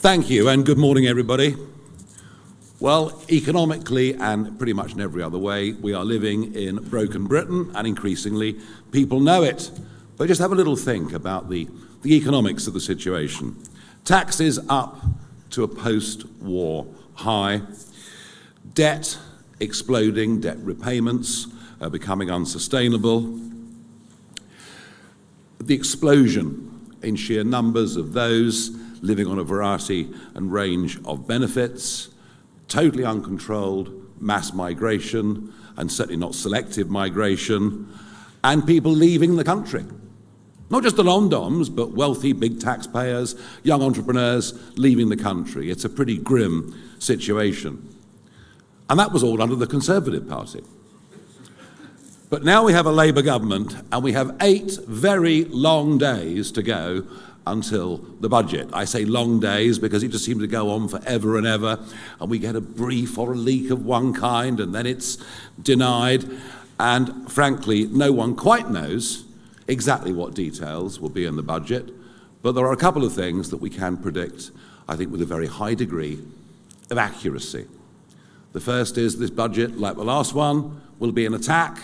Thank you, and good morning, everybody. Well, economically and pretty much in every other way, we are living in broken Britain, and increasingly people know it. But just have a little think about the economics of the situation. Taxes up to a post-war high, debt exploding, debt repayments becoming unsustainable, the explosion in sheer numbers of those living on a variety and range of benefits, totally uncontrolled mass migration, and certainly not selective migration, and people leaving the country. Not just the non-doms, but wealthy big taxpayers, young entrepreneurs leaving the country. It's a pretty grim situation. And that was all under the Conservative Party. But now we have a Labour government, and we have 8 very long days to go until the budget. I say long days because it just seems to go on forever and ever, and we get a brief or a leak of one kind, and then it's denied, and frankly, no one quite knows exactly what details will be in the budget, but there are a couple of things that we can predict, I think, with a very high degree of accuracy. The first is this budget, like the last one, will be an attack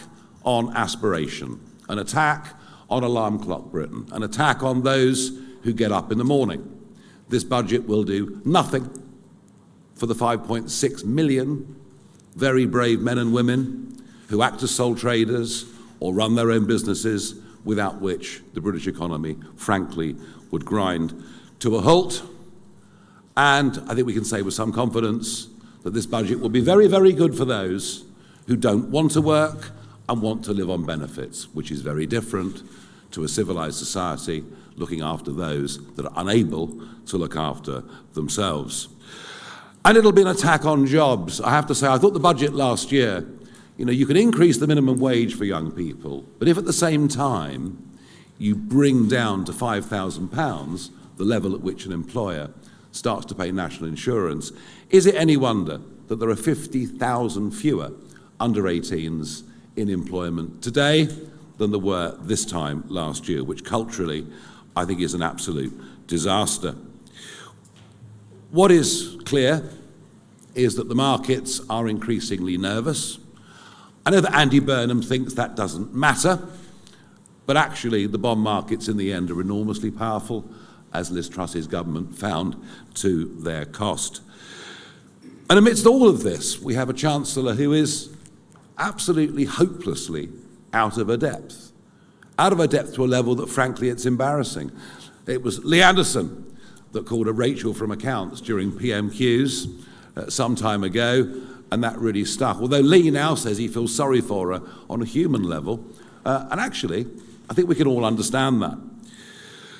on aspiration, an attack on alarm clock Britain, an attack on those who get up in the morning. This budget will do nothing for the 5.6 million very brave men and women who act as sole traders or run their own businesses, without which the British economy, frankly, would grind to a halt. And I think we can say with some confidence that this budget will be very, very good for those who don't want to work and want to live on benefits, which is very different to a civilized society looking after those that are unable to look after themselves. And it'll be an attack on jobs. I have to say, I thought the budget last year, you can increase the minimum wage for young people, but if at the same time you bring down to £5,000 the level at which an employer starts to pay national insurance, is it any wonder that there are 50,000 fewer under 18s in employment today than there were this time last year, which culturally I think is an absolute disaster. What is clear is that the markets are increasingly nervous. I know that Andy Burnham thinks that doesn't matter, but actually the bond markets in the end are enormously powerful, as Liz Truss's government found to their cost. And amidst all of this, we have a Chancellor who is absolutely hopelessly out of her depth to a level that, frankly, it's embarrassing. It was Lee Anderson that called her Rachel from accounts during PMQs some time ago, and that really stuck. Although Lee now says he feels sorry for her on a human level, and actually, I think we can all understand that.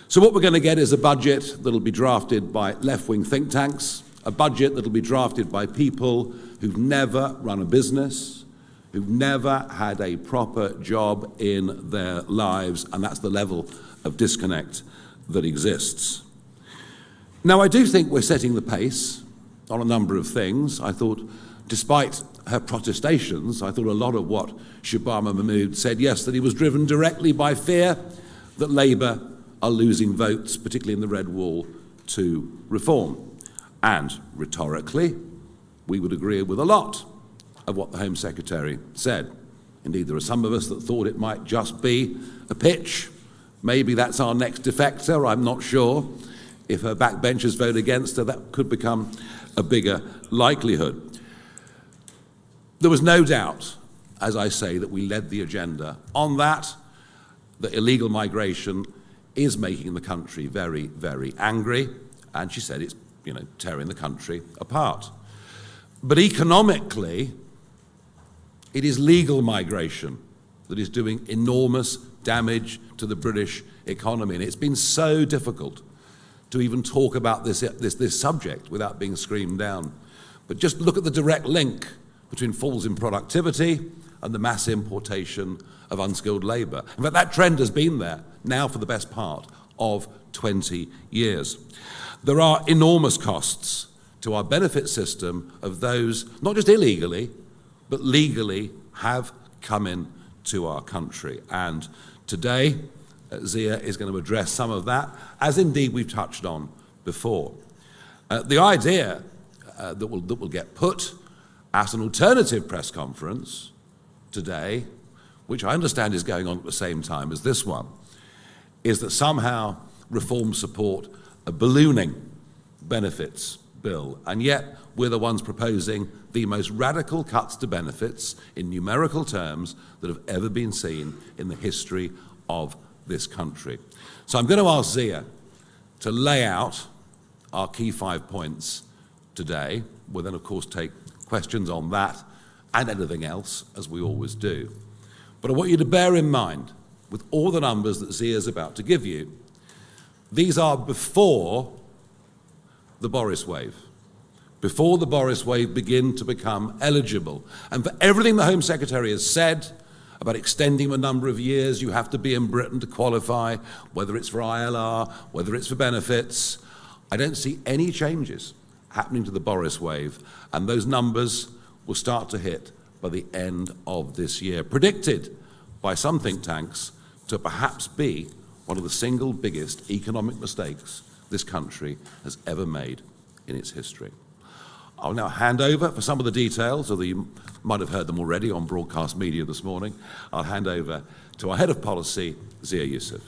So what we're going to get is a budget that'll be drafted by left-wing think tanks, a budget that'll be drafted by people who've never run a business, who've never had a proper job in their lives, and that's the level of disconnect that exists. Now, I do think we're setting the pace on a number of things. I thought, despite her protestations, I thought a lot of what Shabama Mahmood said yesterday was driven directly by fear that Labour are losing votes, particularly in the Red Wall, to reform. And rhetorically, we would agree with a lot of what the Home Secretary said. Indeed, there are some of us that thought it might just be a pitch. Maybe that's our next defector, I'm not sure. If her backbenchers vote against her, that could become a bigger likelihood. There was no doubt, as I say, that we led the agenda on that illegal migration is making the country very, very angry, and she said it's, tearing the country apart. But economically, it is legal migration that is doing enormous damage to the British economy, and it's been so difficult to even talk about this subject without being screamed down. But just look at the direct link between falls in productivity and the mass importation of unskilled labour. In fact, that trend has been there now for the best part of 20 years. There are enormous costs to our benefit system of those, not just illegally, but legally have come in to our country. And today, Zia is going to address some of that, as indeed we've touched on before. The idea that will get put at an alternative press conference today, which I understand is going on at the same time as this one, is that somehow Reform support a ballooning benefits bill, and yet we're the ones proposing the most radical cuts to benefits in numerical terms that have ever been seen in the history of this country. So I'm going to ask Zia to lay out our key 5 points today. We'll then, of course, take questions on that and anything else, as we always do. But I want you to bear in mind, with all the numbers that Zia's about to give you, these are before the Boris wave, before the Boris wave begin to become eligible. And for everything the Home Secretary has said about extending the number of years you have to be in Britain to qualify, whether it's for ILR, whether it's for benefits, I don't see any changes happening to the Boris wave, and those numbers will start to hit by the end of this year, predicted by some think tanks to perhaps be one of the single biggest economic mistakes this country has ever made in its history. I'll now hand over for some of the details, although you might have heard them already on broadcast media this morning. I'll hand over to our Head of Policy, Zia Yusuf.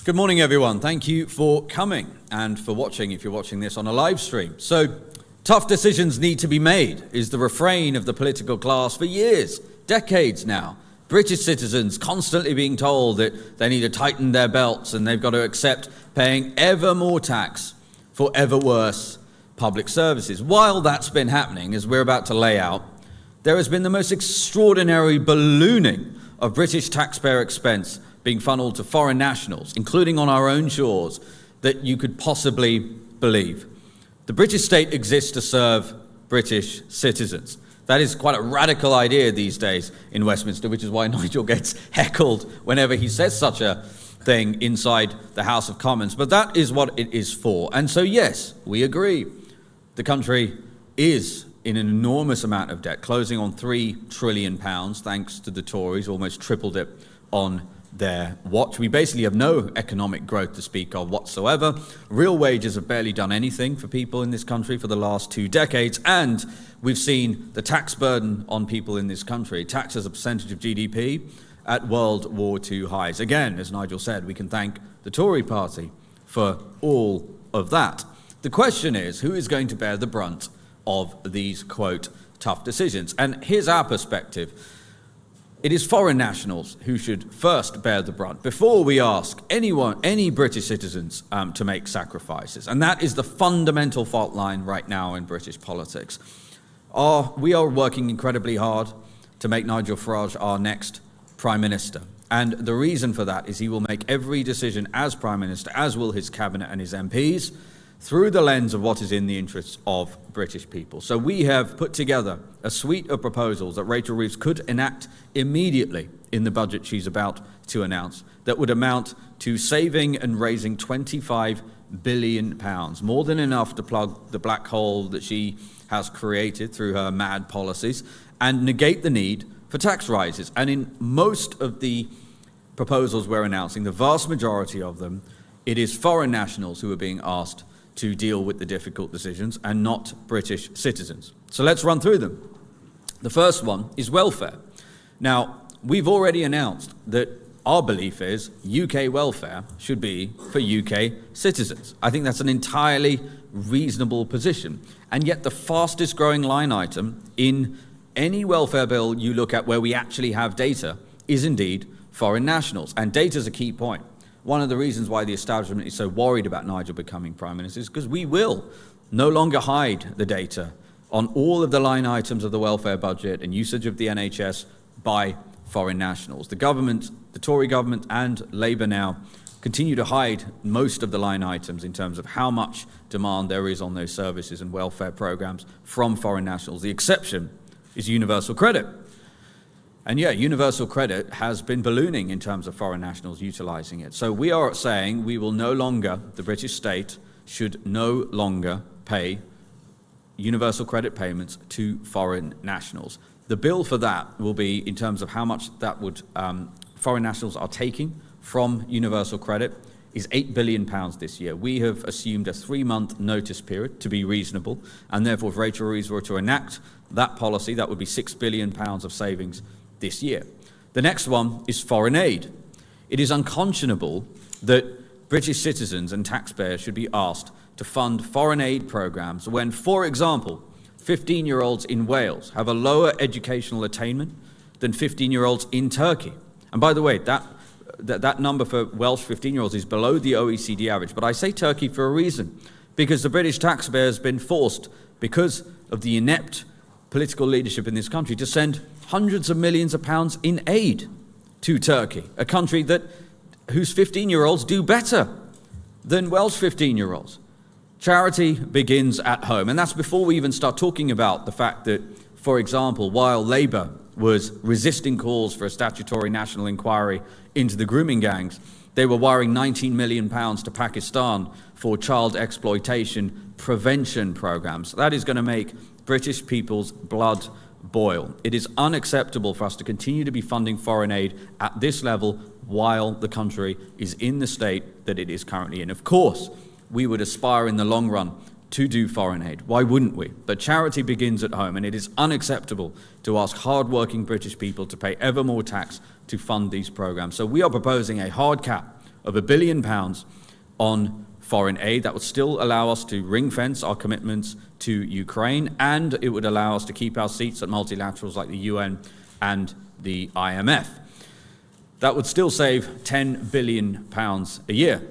Good morning, everyone. Thank you for coming and for watching, if you're watching this on a live stream. So, tough decisions need to be made is the refrain of the political class for years, decades now. British citizens constantly being told that they need to tighten their belts and they've got to accept paying ever more tax for ever worse public services. While that's been happening, as we're about to lay out, there has been the most extraordinary ballooning of British taxpayer expense being funneled to foreign nationals, including on our own shores, that you could possibly believe. The British state exists to serve British citizens. That is quite a radical idea these days in Westminster, which is why Nigel gets heckled whenever he says such a thing inside the House of Commons. But that is what it is for. And so, yes, we agree. The country is in an enormous amount of debt, closing on £3 trillion, thanks to the Tories, almost tripled it on their watch. We basically have no economic growth to speak of whatsoever. Real wages have barely done anything for people in this country for the last 2 decades, and we've seen the tax burden on people in this country, tax as a percentage of GDP, at World War II highs. Again, as Nigel said, we can thank the Tory party for all of that. The question is, who is going to bear the brunt of these, quote, tough decisions? And here's our perspective. It is foreign nationals who should first bear the brunt before we ask any British citizens to make sacrifices. And that is the fundamental fault line right now in British politics. We are working incredibly hard to make Nigel Farage our next Prime Minister. And the reason for that is he will make every decision as Prime Minister, as will his Cabinet and his MPs, through the lens of what is in the interests of British people. So we have put together a suite of proposals that Rachel Reeves could enact immediately in the budget she's about to announce that would amount to saving and raising £25 billion, more than enough to plug the black hole that she has created through her mad policies and negate the need for tax rises. And in most of the proposals we're announcing, the vast majority of them, it is foreign nationals who are being asked to deal with the difficult decisions and not British citizens. So let's run through them. The first one is welfare. Now, we've already announced that our belief is UK welfare should be for UK citizens. I think that's an entirely reasonable position. And yet the fastest growing line item in any welfare bill you look at where we actually have data is indeed foreign nationals. And data is a key point. One of the reasons why the establishment is so worried about Nigel becoming Prime Minister is because we will no longer hide the data on all of the line items of the welfare budget and usage of the NHS by foreign nationals. The government, the Tory government and Labour now, continue to hide most of the line items in terms of how much demand there is on those services and welfare programs from foreign nationals. The exception is universal credit. And yeah, universal credit has been ballooning in terms of foreign nationals utilising it. So we are saying we will no longer, the British state should no longer pay universal credit payments to foreign nationals. The bill for that will be, in terms of how much that would foreign nationals are taking from universal credit is £8 billion this year. We have assumed a 3-month notice period to be reasonable, and therefore if Rachel Reeves were to enact that policy, that would be £6 billion of savings this year. The next one is foreign aid. It is unconscionable that British citizens and taxpayers should be asked to fund foreign aid programs when, for example, 15-year-olds in Wales have a lower educational attainment than 15-year-olds in Turkey. And by the way, that number for Welsh 15-year-olds is below the OECD average. But I say Turkey for a reason, because the British taxpayer has been forced, because of the inept political leadership in this country, to send hundreds of millions of pounds in aid to Turkey, a country whose 15-year-olds do better than Welsh 15-year-olds. Charity begins at home, and that's before we even start talking about the fact that, for example, while Labour was resisting calls for a statutory national inquiry into the grooming gangs, they were wiring £19 million to Pakistan for child exploitation prevention programs. That is going to make British people's blood boil. It is unacceptable for us to continue to be funding foreign aid at this level while the country is in the state that it is currently in. Of course, we would aspire in the long run to do foreign aid. Why wouldn't we? But charity begins at home, and it is unacceptable to ask hard-working British people to pay ever more tax to fund these programs. So we are proposing a hard cap of £1 billion on foreign aid. That would still allow us to ring-fence our commitments to Ukraine, and it would allow us to keep our seats at multilaterals like the UN and the IMF. That would still save £10 billion a year.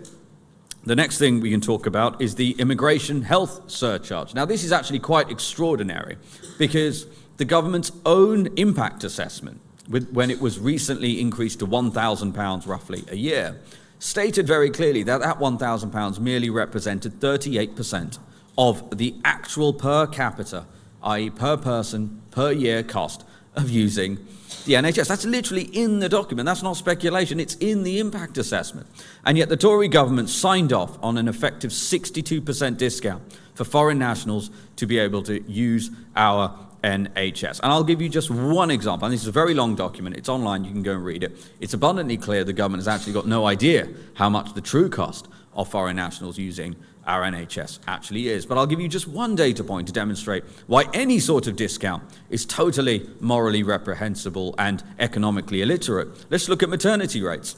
The next thing we can talk about is the immigration health surcharge. Now, this is actually quite extraordinary because the government's own impact assessment, when it was recently increased to £1,000 roughly a year, stated very clearly that £1,000 merely represented 38% of the actual per capita, i.e. per person, per year cost of using the NHS. That's literally in the document. That's not speculation. It's in the impact assessment. And yet the Tory government signed off on an effective 62% discount for foreign nationals to be able to use our NHS. And I'll give you just one example. And this is a very long document. It's online. You can go and read it. It's abundantly clear the government has actually got no idea how much the true cost of foreign nationals using our NHS actually is. But I'll give you just one data point to demonstrate why any sort of discount is totally morally reprehensible and economically illiterate. Let's look at maternity rates.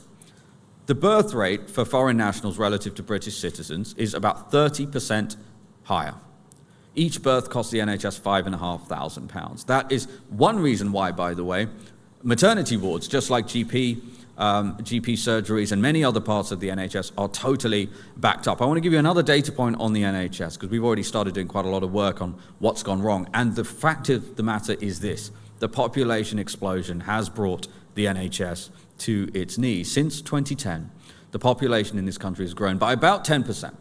The birth rate for foreign nationals relative to British citizens is about 30% higher. Each birth costs the NHS £5,500. That is one reason why, by the way, maternity wards, just like GP surgeries and many other parts of the NHS, are totally backed up. I want to give you another data point on the NHS, because we've already started doing quite a lot of work on what's gone wrong. And the fact of the matter is this: the population explosion has brought the NHS to its knees. Since 2010, the population in this country has grown by about 10%,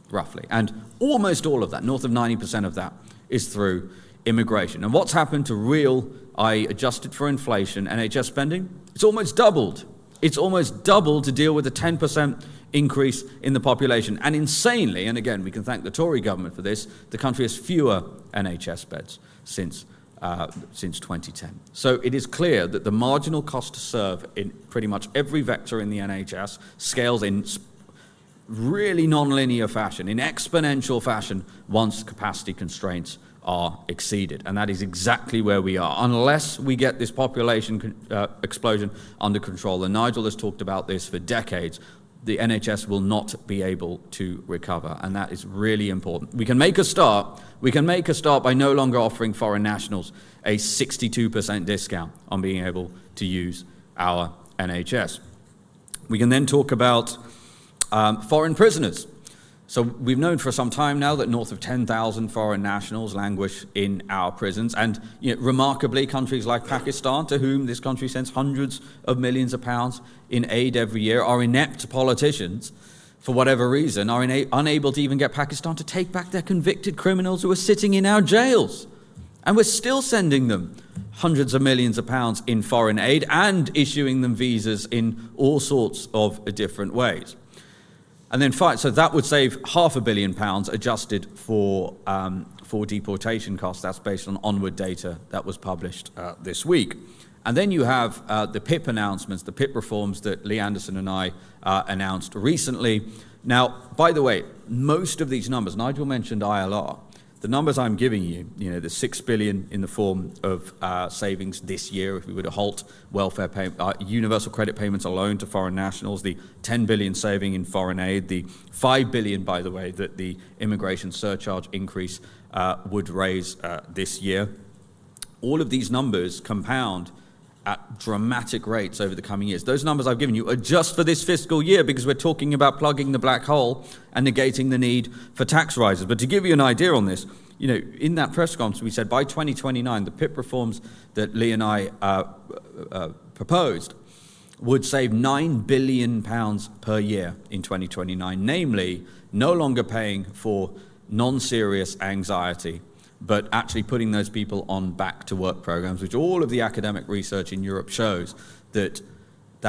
roughly. And almost all of that, north of 90% of that, is through immigration. And what's happened to real, i.e. adjusted for inflation, NHS spending? It's almost doubled. It's almost doubled to deal with a 10% increase in the population. And insanely, and again, we can thank the Tory government for this, the country has fewer NHS beds since 2010. So it is clear that the marginal cost to serve in pretty much every vector in the NHS scales in really non-linear fashion, in exponential fashion, once capacity constraints are exceeded. And that is exactly where we are. Unless we get this population explosion under control, and Nigel has talked about this for decades, the NHS will not be able to recover. And that is really important. We can make a start. We can make a start by no longer offering foreign nationals a 62% discount on being able to use our NHS. We can then talk about foreign prisoners. So we've known for some time now that north of 10,000 foreign nationals languish in our prisons. And remarkably, countries like Pakistan, to whom this country sends hundreds of millions of pounds in aid every year, our inept politicians, for whatever reason, are unable to even get Pakistan to take back their convicted criminals who are sitting in our jails. And we're still sending them hundreds of millions of pounds in foreign aid and issuing them visas in all sorts of different ways. And then so that would save £500 million adjusted for for deportation costs. That's based on onward data that was published this week. And then you have the PIP announcements, the PIP reforms that Lee Anderson and I announced recently. Now, by the way, most of these numbers, Nigel mentioned ILR, the numbers I'm giving you, the 6 billion in the form of savings this year if we were to halt welfare universal credit payments alone to foreign nationals, the 10 billion saving in foreign aid, the 5 billion, by the way, that the immigration surcharge increase would raise this year. All of these numbers compound at dramatic rates over the coming years. Those numbers I've given you are just for this fiscal year because we're talking about plugging the black hole and negating the need for tax rises. But to give you an idea on this, in that press conference we said by 2029 the PIP reforms that Lee and I proposed would save £9 billion per year in 2029, namely no longer paying for non-serious anxiety, but actually putting those people on back-to-work programs, which all of the academic research in Europe shows that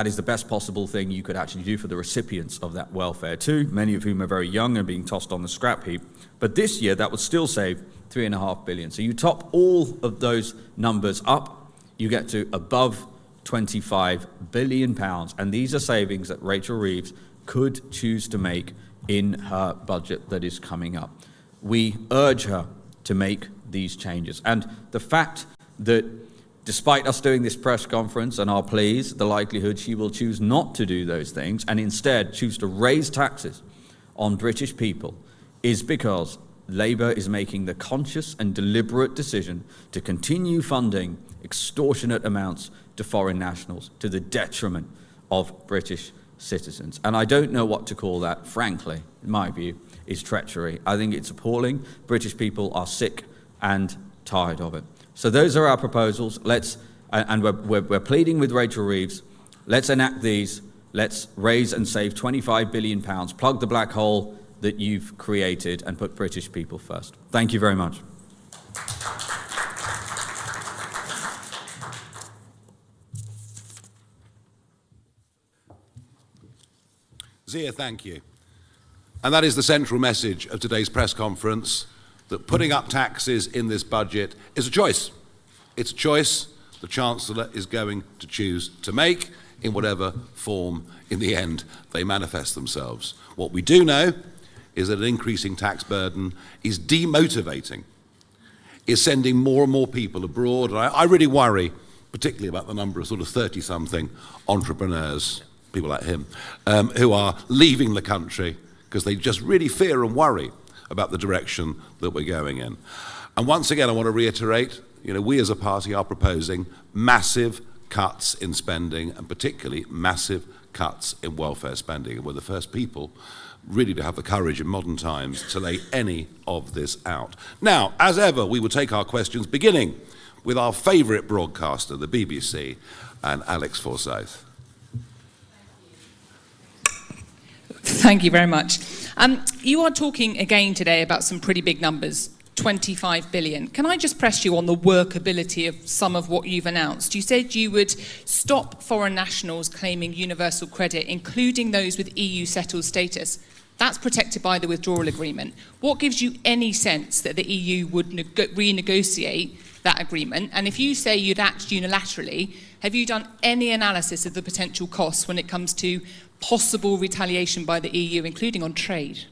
is the best possible thing you could actually do for the recipients of that welfare too, many of whom are very young and being tossed on the scrap heap. But this year, that would still save £3.5 billion. So you top all of those numbers up, you get to above £25 billion. And these are savings that Rachel Reeves could choose to make in her budget that is coming up. We urge her to make these changes. And the fact that despite us doing this press conference and our pleas, the likelihood she will choose not to do those things and instead choose to raise taxes on British people is because Labour is making the conscious and deliberate decision to continue funding extortionate amounts to foreign nationals to the detriment of British citizens. And I don't know what to call that, frankly, in my view, is treachery. I think it's appalling. British people are sick and tired of it. So those are our proposals. And we're pleading with Rachel Reeves. Let's enact these. Let's raise and save £25 billion, plug the black hole that you've created, and put British people first. Thank you very much. Zia, thank you. And that is the central message of today's press conference, that putting up taxes in this budget is a choice. It's a choice the Chancellor is going to choose to make in whatever form, in the end, they manifest themselves. What we do know is that an increasing tax burden is demotivating, is sending more and more people abroad. And I really worry, particularly about the number of sort of 30-something entrepreneurs, people like him, who are leaving the country because they just really fear and worry about the direction that we're going in. And once again, I want to reiterate, we as a party are proposing massive cuts in spending, and particularly massive cuts in welfare spending. And we're the first people really to have the courage in modern times to lay any of this out. Now, as ever, we will take our questions, beginning with our favourite broadcaster, the BBC, and Alex Forsyth. Thank you very much. You are talking again today about some pretty big numbers, 25 billion. Can I just press you on the workability of some of what you've announced? You said you would stop foreign nationals claiming universal credit, including those with EU settled status. That's protected by the withdrawal agreement. What gives you any sense that the EU would renegotiate that agreement? And if you say you'd act unilaterally, have you done any analysis of the potential costs when it comes to possible retaliation by the EU, including on trade?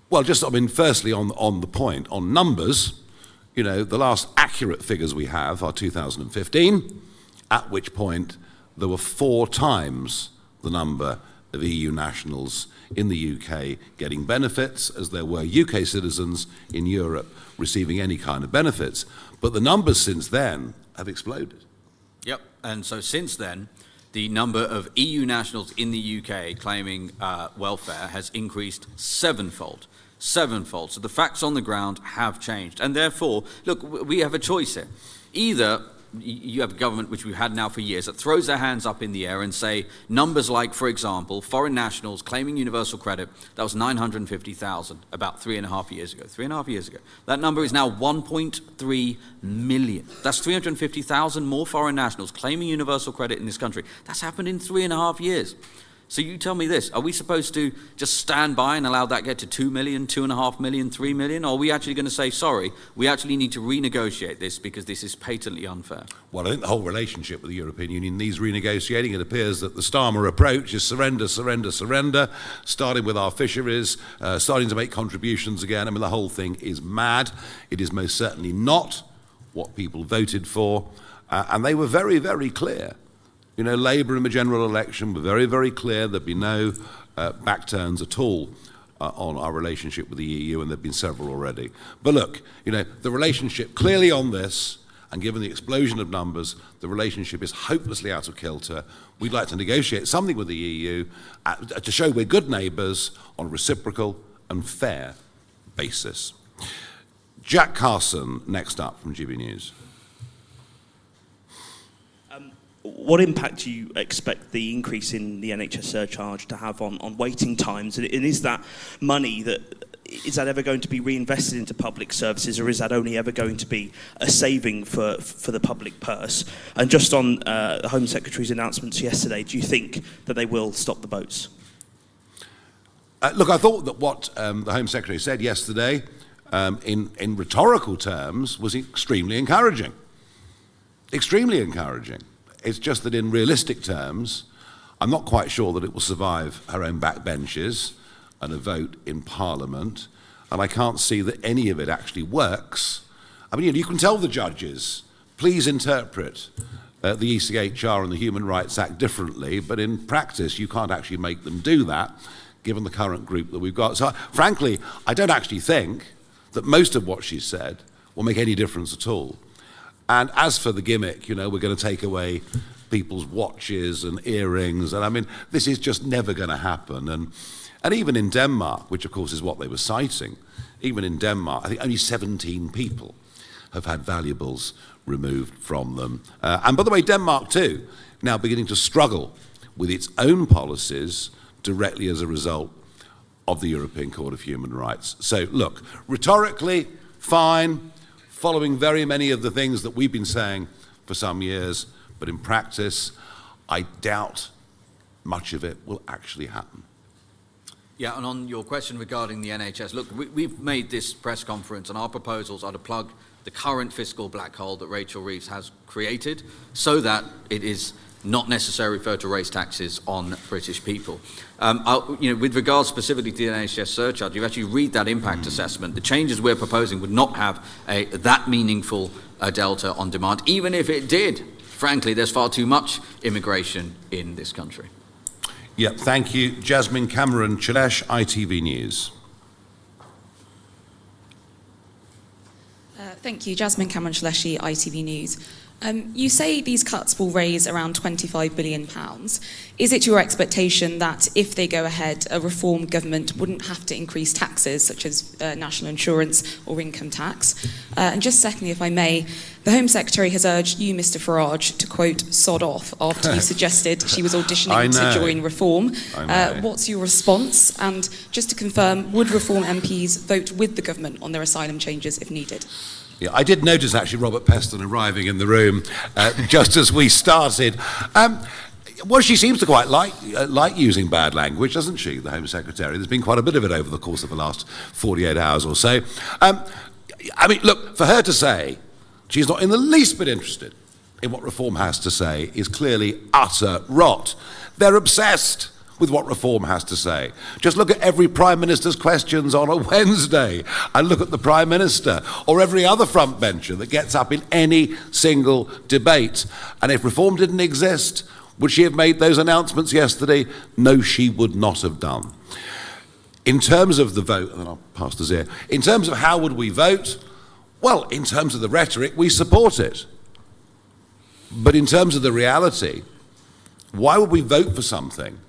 Well, firstly on the point, on numbers, the last accurate figures we have are 2015, at which point there were 4 times the number of EU nationals in the UK getting benefits as there were UK citizens in Europe receiving any kind of benefits. But the numbers since then have exploded. Yep, and so since then, the number of EU nationals in the UK claiming welfare has increased sevenfold. So the facts on the ground have changed. And therefore, look, we have a choice here. Either you have a government, which we've had now for years, that throws their hands up in the air and say numbers like, for example, foreign nationals claiming universal credit, that was 950,000 about 3.5 years ago. 3.5 years ago. That number is now 1.3 million. That's 350,000 more foreign nationals claiming universal credit in this country. That's happened in 3.5 years. So you tell me this, are we supposed to just stand by and allow that get to 2 million, 2.5 million, 3 million? Or are we actually going to say, sorry, we actually need to renegotiate this because this is patently unfair? Well, I think the whole relationship with the European Union needs renegotiating. It appears that the Starmer approach is surrender, surrender, surrender, starting with our fisheries, starting to make contributions again. I mean, the whole thing is mad. It is most certainly not what people voted for. And they were very, very clear. You know, Labour in the general election were very, very clear there'd be no backturns at all on our relationship with the EU, and there've been several already. But look, you know, the relationship clearly on this, and given the explosion of numbers, the relationship is hopelessly out of kilter. We'd like to negotiate something with the EU to show we're good neighbours on a reciprocal and fair basis. Jack Carson, next up from GB News. What impact do you expect the increase in the NHS surcharge to have on waiting times? And is that money is that ever going to be reinvested into public services, or is that only ever going to be a saving for the public purse? And just on the Home Secretary's announcements yesterday, do you think that they will stop the boats? Look, I thought that what the Home Secretary said yesterday in rhetorical terms was extremely encouraging. Extremely encouraging. It's just that in realistic terms, I'm not quite sure that it will survive her own backbenches and a vote in Parliament, and I can't see that any of it actually works. I mean, you can tell the judges, please interpret the ECHR and the Human Rights Act differently, but in practice you can't actually make them do that, given the current group that we've got. So frankly, I don't actually think that most of what she said will make any difference at all. And as for the gimmick, you know, we're going to take away people's watches and earrings, and I mean, this is just never going to happen. And even in Denmark, which of course is what they were citing, even in Denmark, I think only 17 people have had valuables removed from them. And by the way, Denmark too, now beginning to struggle with its own policies directly as a result of the European Court of Human Rights. So look, rhetorically, fine, following very many of the things that we've been saying for some years, but in practice, I doubt much of it will actually happen. Yeah, and on your question regarding the NHS, look, we've made this press conference, and our proposals are to plug the current fiscal black hole that Rachel Reeves has created so that it is not necessary for her to raise taxes on British people. With regards specifically to the NHS surcharge, you actually read that impact assessment. The changes we're proposing would not have that meaningful delta on demand. Even if it did, frankly, there's far too much immigration in this country. Yeah, thank you. Jasmine Cameron Chilesh, ITV News. Thank you. Jasmine Cameron Chileshi, ITV News. You say these cuts will raise around £25 billion. Is it your expectation that if they go ahead, a reform government wouldn't have to increase taxes such as national insurance or income tax? And just secondly, if I may, the Home Secretary has urged you, Mr Farage, to quote, sod off after you suggested she was auditioning to join Reform. What's your response? And just to confirm, would Reform MPs vote with the government on their asylum changes if needed? Yeah, I did notice actually Robert Peston arriving in the room just as we started. Well, she seems to quite like using bad language, doesn't she, the Home Secretary? There's been quite a bit of it over the course of the last 48 hours or so. I mean, look, for her to say she's not in the least bit interested in what Reform has to say is clearly utter rot. They're obsessed with what Reform has to say. Just look at every Prime Minister's questions on a Wednesday and look at the Prime Minister or every other frontbencher that gets up in any single debate. And if Reform didn't exist, would she have made those announcements yesterday? No, she would not have done. In terms of the vote, and then I'll pass to Zia, in terms of how would we vote, well, in terms of the rhetoric, we support it. But in terms of the reality, why would we vote for something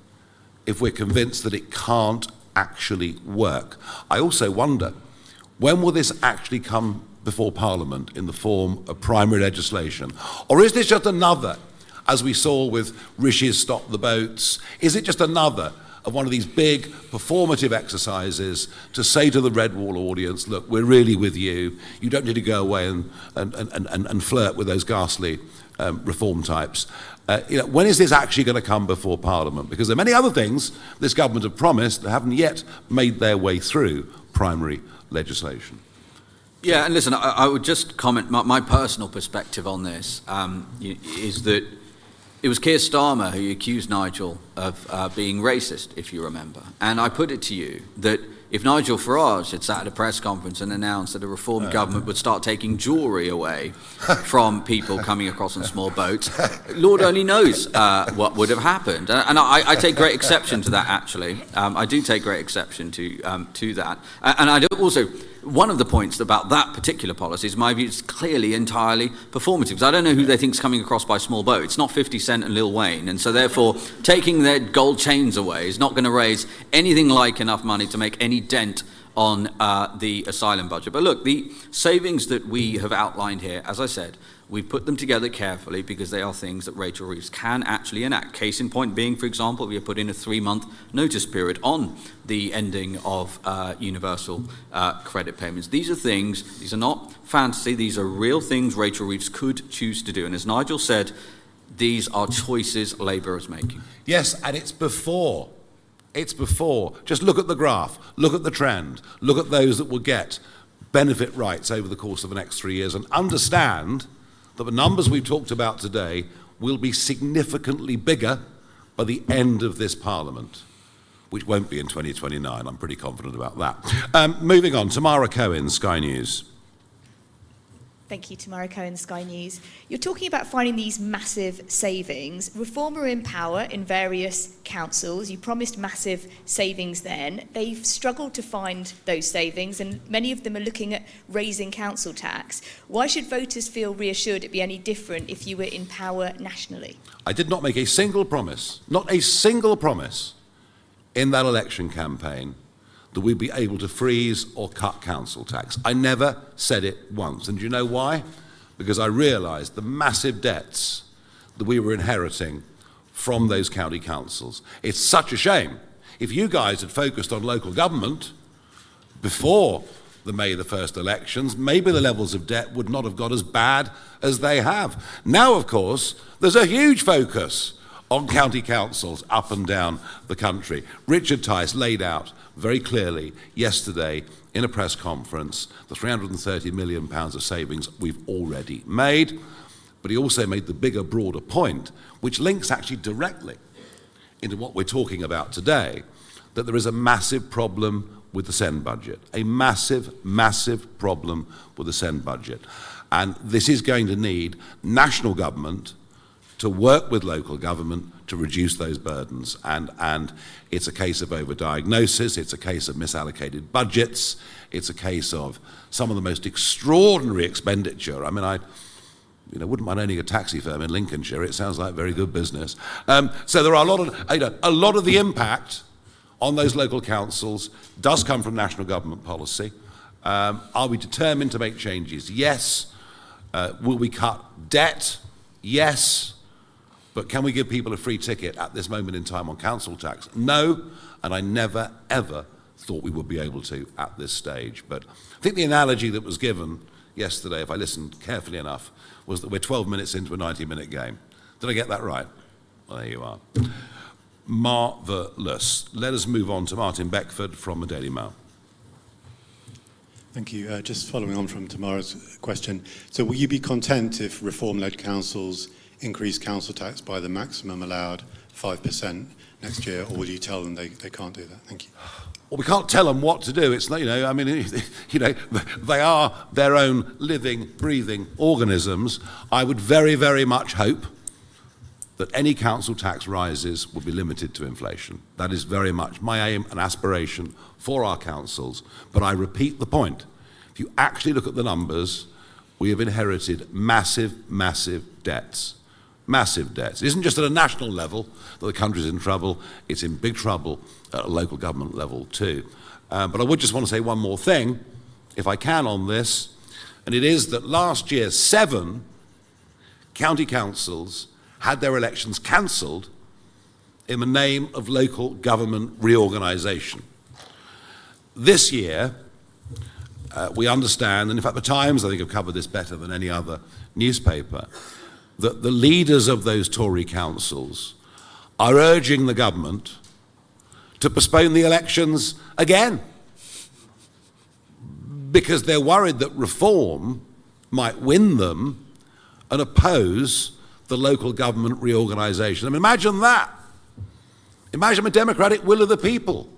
if we're convinced that it can't actually work? I also wonder, when will this actually come before Parliament in the form of primary legislation? Or is this just another, as we saw with Rishi's Stop the Boats, is it just another of one of these big performative exercises to say to the Red Wall audience, look, we're really with you, you don't need to go away and flirt with those ghastly reform types. When is this actually going to come before Parliament? Because there are many other things this government have promised that haven't yet made their way through primary legislation. Yeah, and listen, I would just comment, my personal perspective on this is that it was Keir Starmer who accused Nigel of being racist, if you remember. And I put it to you that if Nigel Farage had sat at a press conference and announced that a reformed government would start taking jewellery away from people coming across on small boats, Lord only knows what would have happened. And I take great exception to that, actually. I do take great exception to that. And I do also, one of the points about that particular policy is my view is clearly entirely performative. Because I don't know who they think is coming across by small boat. It's not 50 Cent and Lil Wayne. And so therefore, taking their gold chains away is not going to raise anything like enough money to make any dent on the asylum budget. But look, the savings that we have outlined here, as I said, we've put them together carefully because they are things that Rachel Reeves can actually enact. Case in point being, for example, we have put in a 3-month notice period on the ending of universal credit payments. These are things, these are not fantasy, these are real things Rachel Reeves could choose to do. And as Nigel said, these are choices Labour is making. Yes, and it's before. It's before. Just look at the graph, look at the trend, look at those that will get benefit rights over the course of the next 3 years, and understand that the numbers we've talked about today will be significantly bigger by the end of this Parliament, which won't be in 2029. I'm pretty confident about that. Moving on, Tamara Cohen, Sky News. Thank you, Tamara Cohen, Sky News. You're talking about finding these massive savings. Reform are in power in various councils. You promised massive savings then. They've struggled to find those savings, and many of them are looking at raising council tax. Why should voters feel reassured it'd be any different if you were in power nationally? I did not make a single promise, not a single promise, in that election campaign that we'd be able to freeze or cut council tax. I never said it once. And do you know why? Because I realised the massive debts that we were inheriting from those county councils. It's such a shame. If you guys had focused on local government before the May the 1st elections, maybe the levels of debt would not have got as bad as they have. Now, of course, there's a huge focus on county councils up and down the country. Richard Tice laid out very clearly yesterday in a press conference the £330 million of savings we've already made, but he also made the bigger, broader point, which links actually directly into what we're talking about today, that there is a massive problem with the Sen budget, a massive, massive problem with the Sen budget. And this is going to need national government to work with local government to reduce those burdens. And it's a case of overdiagnosis, it's a case of misallocated budgets, it's a case of some of the most extraordinary expenditure. I mean, I wouldn't mind owning a taxi firm in Lincolnshire. It sounds like very good business. So there are a lot of the impact on those local councils does come from national government policy. Are we determined to make changes? Yes. Will we cut debt? Yes. But can we give people a free ticket at this moment in time on council tax? No, and I never, ever thought we would be able to at this stage. But I think the analogy that was given yesterday, if I listened carefully enough, was that we're 12 minutes into a 90-minute game. Did I get that right? Well, there you are. Marvellous. Let us move on to Martin Beckford from the Daily Mail. Thank you. Just following on from Tamara's question. So will you be content if reform-led councils increase council tax by the maximum allowed 5% next year, or will you tell them they can't do that? Thank you. Well, we can't tell them what to do. It's not, I mean, they are their own living, breathing organisms. I would very, very much hope that any council tax rises will be limited to inflation. That is very much my aim and aspiration for our councils. But I repeat the point. If you actually look at the numbers, we have inherited massive, massive debts. Massive debts. It isn't just at a national level that the country's in trouble, it's in big trouble at a local government level too. But I would just want to say one more thing, if I can, on this, and it is that last year 7 county councils had their elections cancelled in the name of local government reorganisation. This year, we understand, and in fact the Times I think have covered this better than any other newspaper, that the leaders of those Tory councils are urging the government to postpone the elections again because they're worried that reform might win them and oppose the local government reorganisation. I mean, imagine that. Imagine a democratic will of the people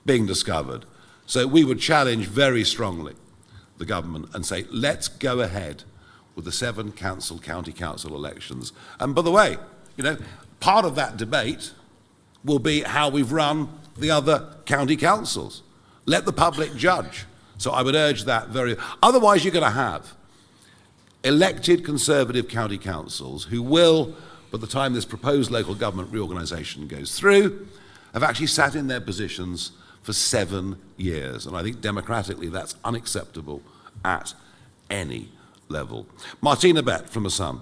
being discovered. So we would challenge very strongly the government and say, let's go ahead with the 7 county council elections. And by the way, part of that debate will be how we've run the other county councils. Let the public judge. So I would urge that otherwise you're going to have elected Conservative county councils who will, by the time this proposed local government reorganisation goes through, have actually sat in their positions for 7 years. And I think democratically that's unacceptable at any level. Martina Bett from The Sun.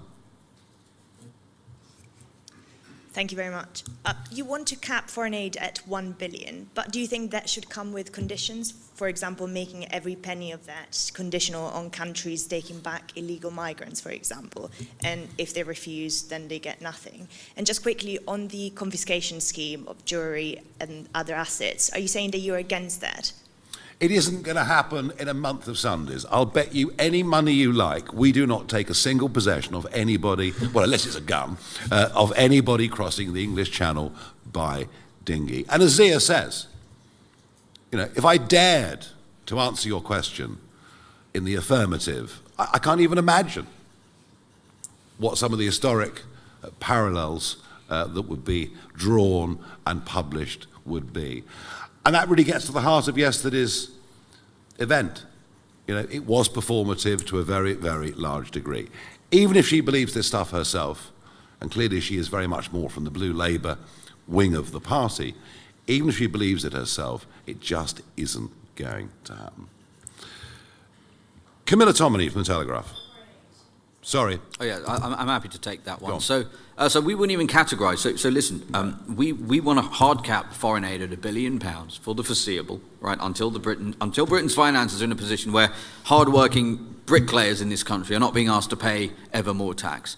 Thank you very much. You want to cap foreign aid at 1 billion, but do you think that should come with conditions? For example, making every penny of that conditional on countries taking back illegal migrants, for example, and if they refuse, then they get nothing. And just quickly, on the confiscation scheme of jewellery and other assets, are you saying that you're against that? It isn't going to happen in a month of Sundays. I'll bet you any money you like, we do not take a single possession of anybody, well, unless it's a gun, of anybody crossing the English Channel by dinghy. And as Zia says, if I dared to answer your question in the affirmative, I can't even imagine what some of the historic parallels that would be drawn and published would be. And that really gets to the heart of yesterday's event. It was performative to a very, very large degree. Even if she believes this stuff herself, and clearly she is very much more from the Blue Labour wing of the party, even if she believes it herself, it just isn't going to happen. Camilla Tominey from The Telegraph. Sorry. Oh yeah, I'm happy to take that one. So we wouldn't even categorise. So listen, we want a hard cap foreign aid at £1 billion for the foreseeable, right? Until Britain's finances are in a position where hard-working bricklayers in this country are not being asked to pay ever more tax.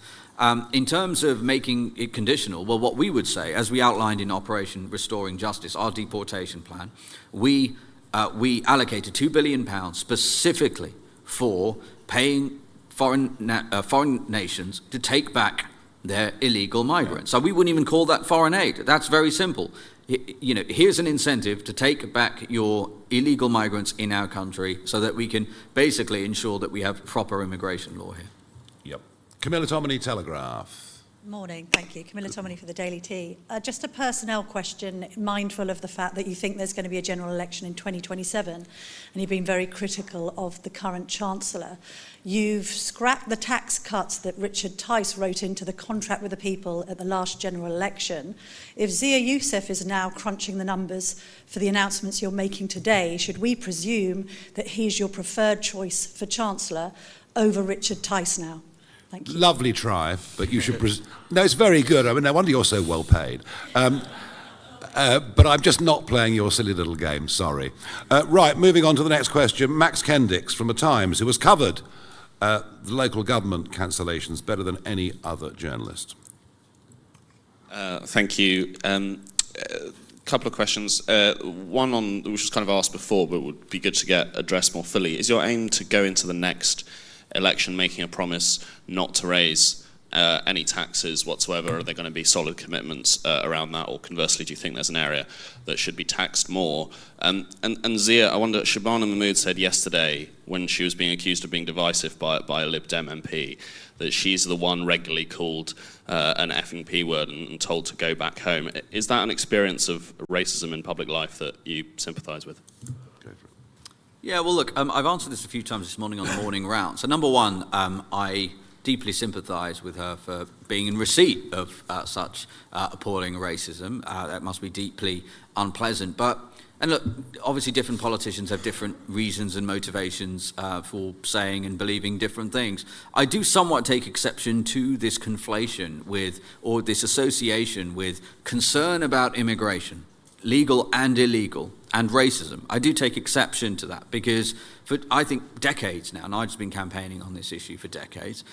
In terms of making it conditional, well, what we would say, as we outlined in Operation Restoring Justice, our deportation plan, we allocated £2 billion specifically for paying foreign nations to take back their illegal migrants. So we wouldn't even call that foreign aid. That's very simple. Here's an incentive to take back your illegal migrants in our country so that we can basically ensure that we have proper immigration law here. Yep. Camilla Tominey, Telegraph. Morning, thank you. Camilla Tominey for the Daily Tea. Just a personnel question, mindful of the fact that you think there's going to be a general election in 2027, and you've been very critical of the current Chancellor. You've scrapped the tax cuts that Richard Tice wrote into the contract with the people at the last general election. If Zia Youssef is now crunching the numbers for the announcements you're making today, should we presume that he's your preferred choice for Chancellor over Richard Tice now? Thank you. Lovely try, but you should... No, it's very good. I mean, no wonder you're so well paid. But I'm just not playing your silly little game, sorry. Right, moving on to the next question. Max Kendix from The Times, who has covered the local government cancellations better than any other journalist. Thank you. Couple of questions. One on, which was kind of asked before, but would be good to get addressed more fully. Is your aim to go into the next election making a promise not to raise any taxes whatsoever? Are there going to be solid commitments around that, or conversely, do you think there's an area that should be taxed more? And Zia, I wonder, Shabana Mahmood said yesterday, when she was being accused of being divisive by a Lib Dem MP, that she's the one regularly called an effing P word and told to go back home. Is that an experience of racism in public life that you sympathise with? Yeah, well, look, I've answered this a few times this morning on the morning round. So, number one, I deeply sympathise with her for being in receipt of such appalling racism. That must be deeply unpleasant. And look, obviously different politicians have different reasons and motivations for saying and believing different things. I do somewhat take exception to this conflation with, or this association with, concern about immigration, legal and illegal, and racism. I do take exception to that because for, I think, decades now, and I've just been campaigning on this issue for decades,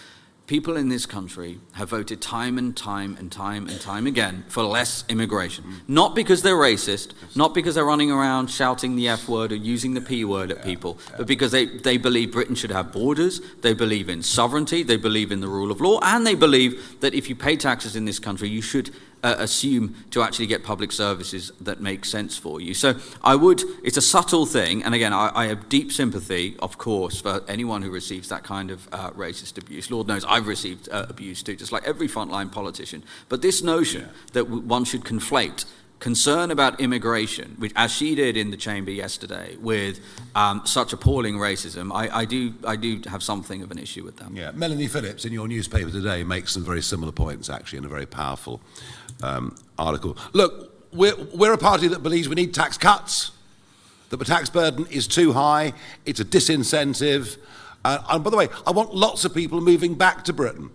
people in this country have voted time and time again for less immigration. Not because they're racist, not because they're running around shouting the F word or using the P word at people, but because they believe Britain should have borders, they believe in sovereignty, they believe in the rule of law, and they believe that if you pay taxes in this country, you should assume to actually get public services that make sense for you. So it's a subtle thing, and again, I have deep sympathy, of course, for anyone who receives that kind of racist abuse. Lord knows I've received abuse too, just like every frontline politician. But this notion that one should conflate concern about immigration, which, as she did in the chamber yesterday, with such appalling racism, I do have something of an issue with that. Yeah, Melanie Phillips in your newspaper today makes some very similar points, actually, in a very powerful article. Look, we're a party that believes we need tax cuts, that the tax burden is too high, it's a disincentive. And by the way, I want lots of people moving back to Britain.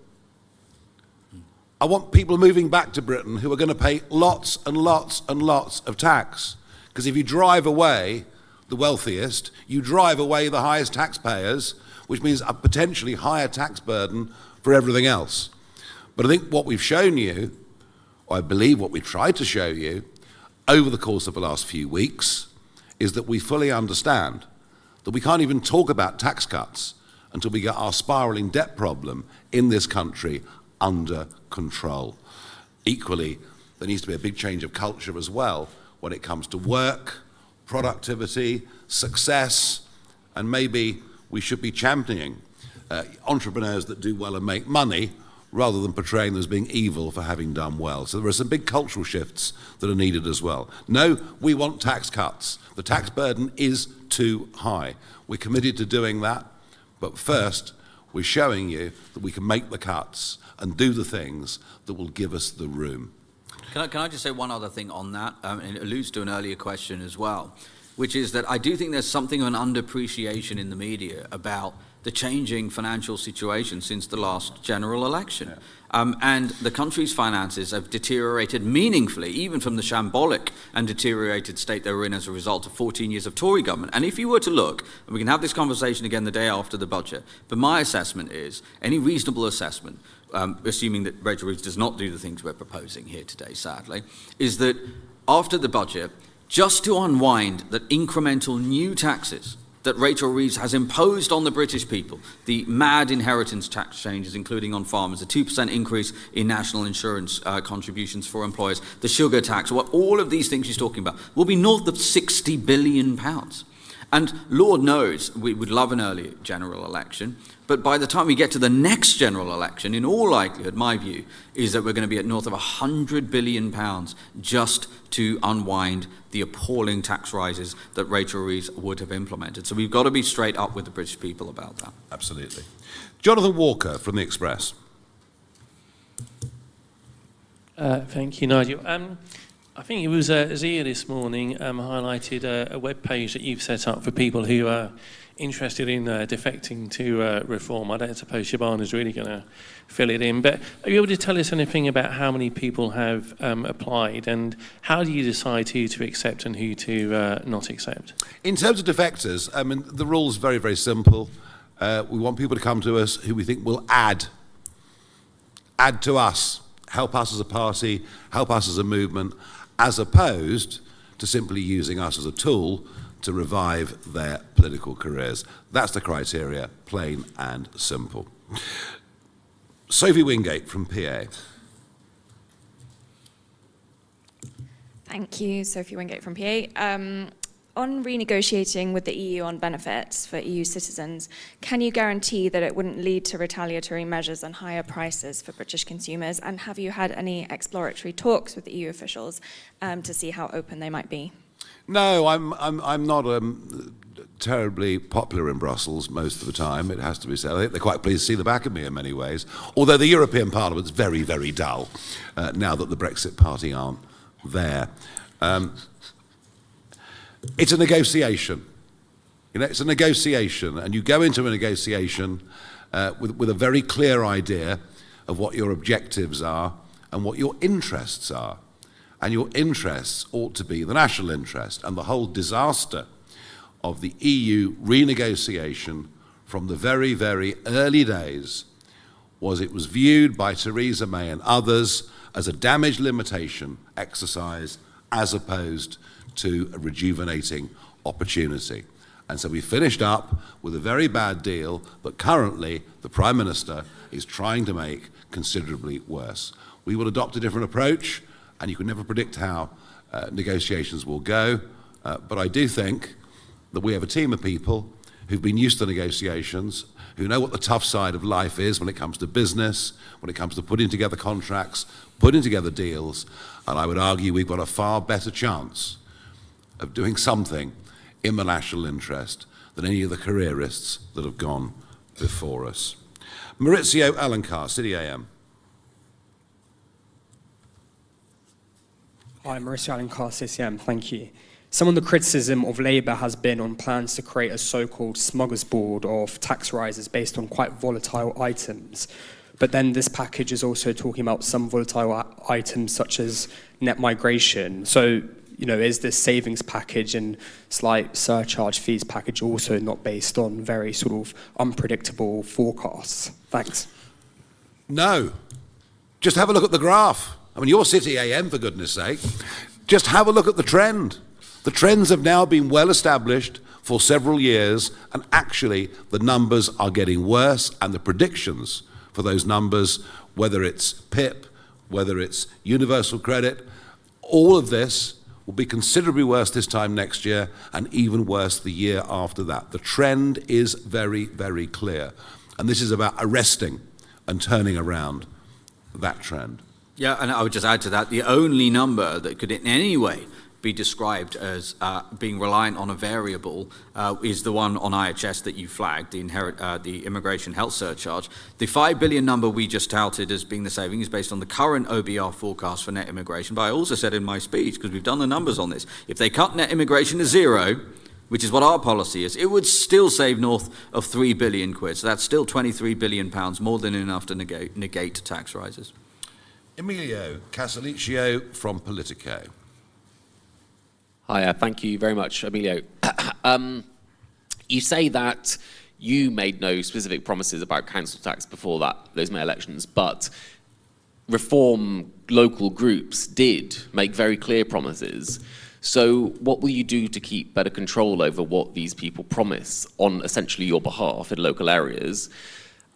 I want people moving back to Britain who are going to pay lots and lots and lots of tax. Because if you drive away the wealthiest, you drive away the highest taxpayers, which means a potentially higher tax burden for everything else. But I think what we've shown you, or I believe what we've tried to show you over the course of the last few weeks, is that we fully understand that we can't even talk about tax cuts until we get our spiralling debt problem in this country under control. Equally, there needs to be a big change of culture as well when it comes to work, productivity, success, and maybe we should be championing entrepreneurs that do well and make money rather than portraying them as being evil for having done well. So there are some big cultural shifts that are needed as well. No, we want tax cuts. The tax burden is too high. We're committed to doing that, but first, we're showing you that we can make the cuts and do the things that will give us the room. Can I just say one other thing on that? And it alludes to an earlier question as well, which is that I do think there's something of an underappreciation in the media about the changing financial situation since the last general election. And the country's finances have deteriorated meaningfully, even from the shambolic and deteriorated state they were in as a result of 14 years of Tory government. And if you were to look, and we can have this conversation again the day after the budget, but my assessment is, any reasonable assessment, assuming that Rachel Reeves does not do the things we're proposing here today, sadly, is that after the budget, just to unwind that incremental new taxes that Rachel Reeves has imposed on the British people, the mad inheritance tax changes, including on farmers, a 2% increase in national insurance contributions for employers, the sugar tax, all of these things she's talking about, will be north of £60 billion. And Lord knows we would love an early general election, but by the time we get to the next general election, in all likelihood, my view is that we're going to be at north of £100 billion just to unwind the appalling tax rises that Rachel Reeves would have implemented. So we've got to be straight up with the British people about that. Absolutely. Jonathan Walker from The Express. Thank you, Nigel. I think it was Zia this morning highlighted a web page that you've set up for people who are interested in defecting to reform. I don't suppose Shabana's really going to fill it in, but are you able to tell us anything about how many people have applied, and how do you decide who to accept and who to not accept? In terms of defectors, I mean, the rule's very, very simple. We want people to come to us who we think will add to us, help us as a party, help us as a movement, as opposed to simply using us as a tool to revive their political careers. That's the criteria, plain and simple. Sophie Wingate from PA. Thank you, Sophie Wingate from PA. On renegotiating with the EU on benefits for EU citizens, can you guarantee that it wouldn't lead to retaliatory measures and higher prices for British consumers? And have you had any exploratory talks with the EU officials to see how open they might be? No, I'm not terribly popular in Brussels most of the time, it has to be said. I think they're quite pleased to see the back of me in many ways, although the European Parliament's very, very dull now that the Brexit Party aren't there. It's a negotiation. You know, it's a negotiation, and you go into a negotiation with a very clear idea of what your objectives are and what your interests are. And your interests ought to be the national interest. And the whole disaster of the EU renegotiation from the very, very early days was it was viewed by Theresa May and others as a damage limitation exercise as opposed to a rejuvenating opportunity. And so we finished up with a very bad deal that currently the Prime Minister is trying to make considerably worse. We will adopt a different approach, and you can never predict how negotiations will go, but I do think that we have a team of people who've been used to negotiations, who know what the tough side of life is when it comes to business, when it comes to putting together contracts, putting together deals, and I would argue we've got a far better chance of doing something in the national interest than any of the careerists that have gone before us. Maurizio Alencar, City AM. Hi, Maurizio Alencar, City AM, thank you. Some of the criticism of Labour has been on plans to create a so-called smorgasbord of tax rises based on quite volatile items. But then this package is also talking about some volatile items such as net migration. So, is this savings package and slight surcharge fees package also not based on very sort of unpredictable forecasts? Thanks. No. Just have a look at the graph. I mean, your City AM, for goodness sake. Just have a look at the trend. The trends have now been well established for several years, and actually the numbers are getting worse, and the predictions for those numbers, whether it's PIP, whether it's universal credit, all of this will be considerably worse this time next year, and even worse the year after that. The trend is very, very clear, and this is about arresting and turning around that trend. Yeah, and I would just add to that, the only number that could in any way be described as being reliant on a variable is the one on IHS that you flagged, the immigration health surcharge. The 5 billion number we just touted as being the saving is based on the current OBR forecast for net immigration. But I also said in my speech, because we've done the numbers on this, if they cut net immigration to zero, which is what our policy is, it would still save north of 3 billion quid. So that's still 23 billion pounds, more than enough to negate tax rises. Emilio Casaliccio from Politico. Hi, thank you very much, Emilio. You say that you made no specific promises about council tax before those May elections, but reform local groups did make very clear promises. So what will you do to keep better control over what these people promise on essentially your behalf in local areas?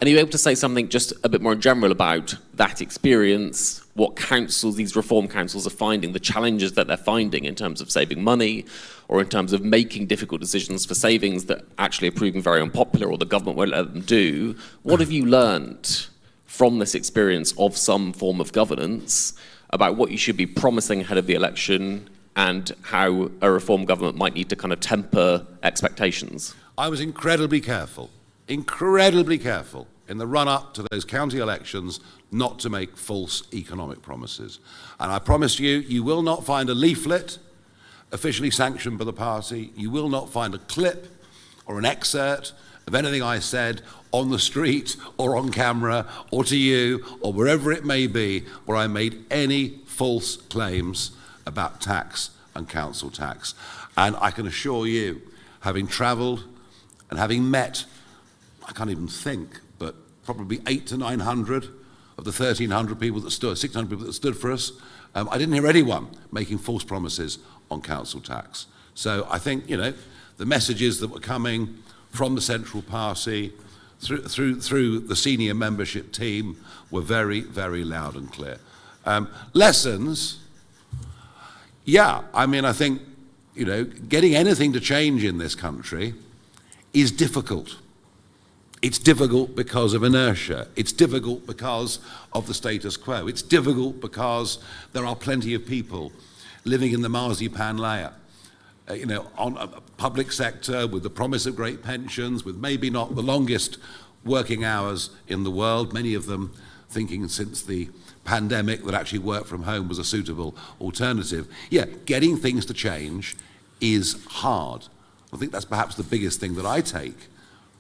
And are you able to say something just a bit more in general about that experience, what councils, these reform councils are finding, the challenges that they're finding in terms of saving money or in terms of making difficult decisions for savings that actually are proving very unpopular or the government won't let them do? What have you learned from this experience of some form of governance about what you should be promising ahead of the election and how a reform government might need to kind of temper expectations? I was incredibly careful in the run-up to those county elections not to make false economic promises. And I promise you, you will not find a leaflet officially sanctioned by the party. You will not find a clip or an excerpt of anything I said on the street or on camera or to you or wherever it may be where I made any false claims about tax and council tax. And I can assure you, having travelled and having met, I can't even think, but probably 800 to 900 of the 1,300 people that stood, 600 people that stood for us, I didn't hear anyone making false promises on council tax. So I think, the messages that were coming from the central party through the senior membership team were very, very loud and clear. Lessons, I think, getting anything to change in this country is difficult. It's difficult because of inertia. It's difficult because of the status quo. It's difficult because there are plenty of people living in the marzipan layer, on a public sector with the promise of great pensions, with maybe not the longest working hours in the world, many of them thinking since the pandemic that actually work from home was a suitable alternative. Getting things to change is hard. I think that's perhaps the biggest thing that I take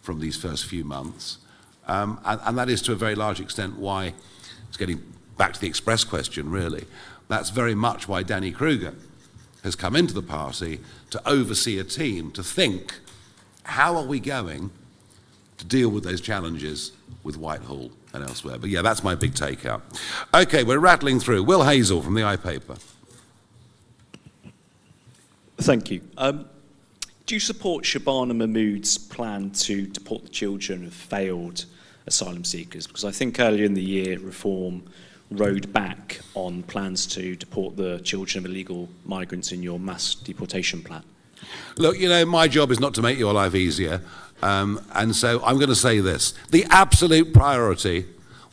from these first few months. And that is to a very large extent why, it's getting back to the Express question really, that's very much why Danny Kruger has come into the party to oversee a team, to think, how are we going to deal with those challenges with Whitehall and elsewhere. But yeah, that's my big takeout. Okay, we're rattling through. Will Hazel from the iPaper. Thank you. Do you support Shabana Mahmood's plan to deport the children of failed asylum seekers? Because I think earlier in the year, Reform rode back on plans to deport the children of illegal migrants in your mass deportation plan. Look, you know, my job is not to make your life easier. And so I'm going to say this. The absolute priority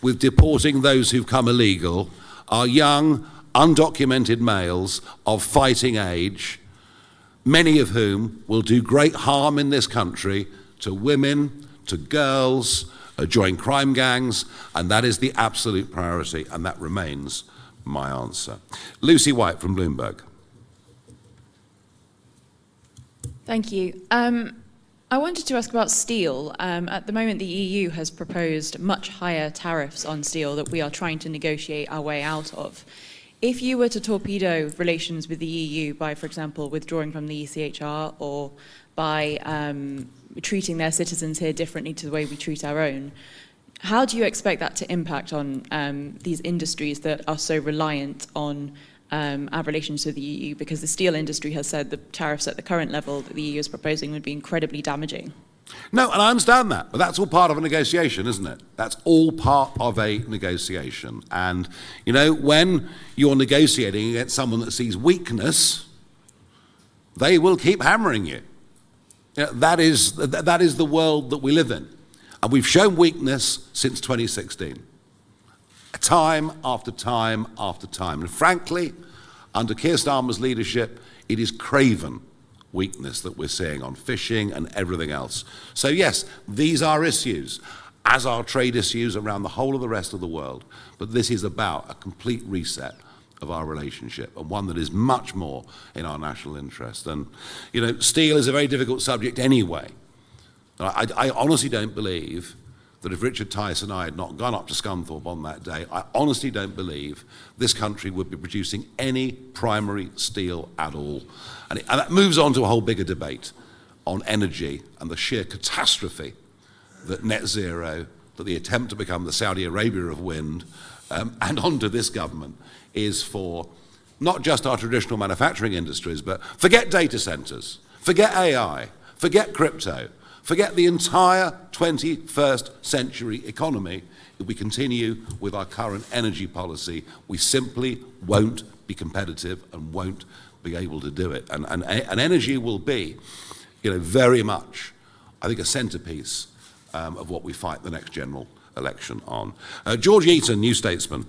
with deporting those who've come illegal are young, undocumented males of fighting age, many of whom will do great harm in this country to women, to girls, join crime gangs, and that is the absolute priority, and that remains my answer. Lucy White from Bloomberg. Thank you. I wanted to ask about steel. At the moment, the EU has proposed much higher tariffs on steel that we are trying to negotiate our way out of. If you were to torpedo relations with the EU by, for example, withdrawing from the ECHR or by treating their citizens here differently to the way we treat our own, how do you expect that to impact on these industries that are so reliant on our relations to the EU? Because the steel industry has said the tariffs at the current level that the EU is proposing would be incredibly damaging. No, and I understand that, but that's all part of a negotiation, isn't it? That's all part of a negotiation. And, you know, when you're negotiating against someone that sees weakness, they will keep hammering you. You know, that is the world that we live in. And we've shown weakness since 2016. Time after time after time. And frankly, under Keir Starmer's leadership, it is craven weakness that we're seeing on fishing and everything else. So yes, these are issues, as are trade issues around the whole of the rest of the world. But this is about a complete reset of our relationship, and one that is much more in our national interest. And, you know, steel is a very difficult subject anyway. I honestly don't believe that if Richard Tice and I had not gone up to Scunthorpe on that day, I honestly don't believe this country would be producing any primary steel at all. And that moves on to a whole bigger debate on energy and the sheer catastrophe that net zero, that the attempt to become the Saudi Arabia of wind, and onto this government is for not just our traditional manufacturing industries, but forget data centers, forget AI, forget crypto, forget the entire 21st century economy. If we continue with our current energy policy, we simply won't be competitive and won't be able to do it. And energy will be, you know, very much, I think, a centerpiece of what we fight the next general election on. George Eaton, New Statesman.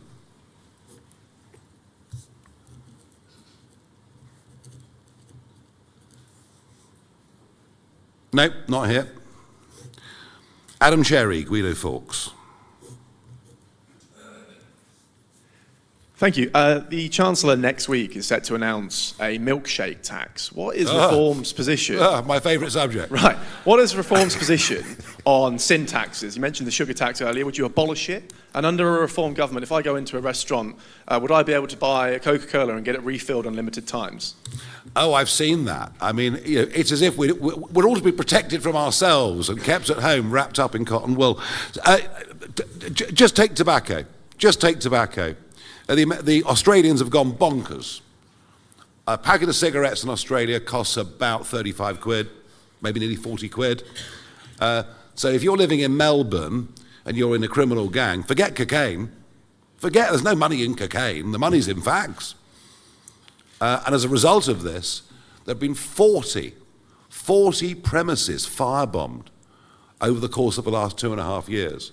Nope, not here. Adam Cherry, Guido Fawkes. Thank you. The Chancellor next week is set to announce a milkshake tax. What is Reform's position? My favourite subject. Right. What is Reform's position on sin taxes? You mentioned the sugar tax earlier. Would you abolish it? And under a Reform government, if I go into a restaurant, would I be able to buy a Coca-Cola and get it refilled unlimited times? Oh, I've seen that. I mean, you know, it's as if we're all to be protected from ourselves and kept at home, wrapped up in cotton wool. Just take tobacco. Just take tobacco. The Australians have gone bonkers. A packet of cigarettes in Australia costs about 35 quid, maybe nearly 40 quid. So if you're living in Melbourne and you're in a criminal gang, forget cocaine. Forget, there's no money in cocaine. The money's in fags. And as a result of this, there have been 40 premises firebombed over the course of the last 2.5 years,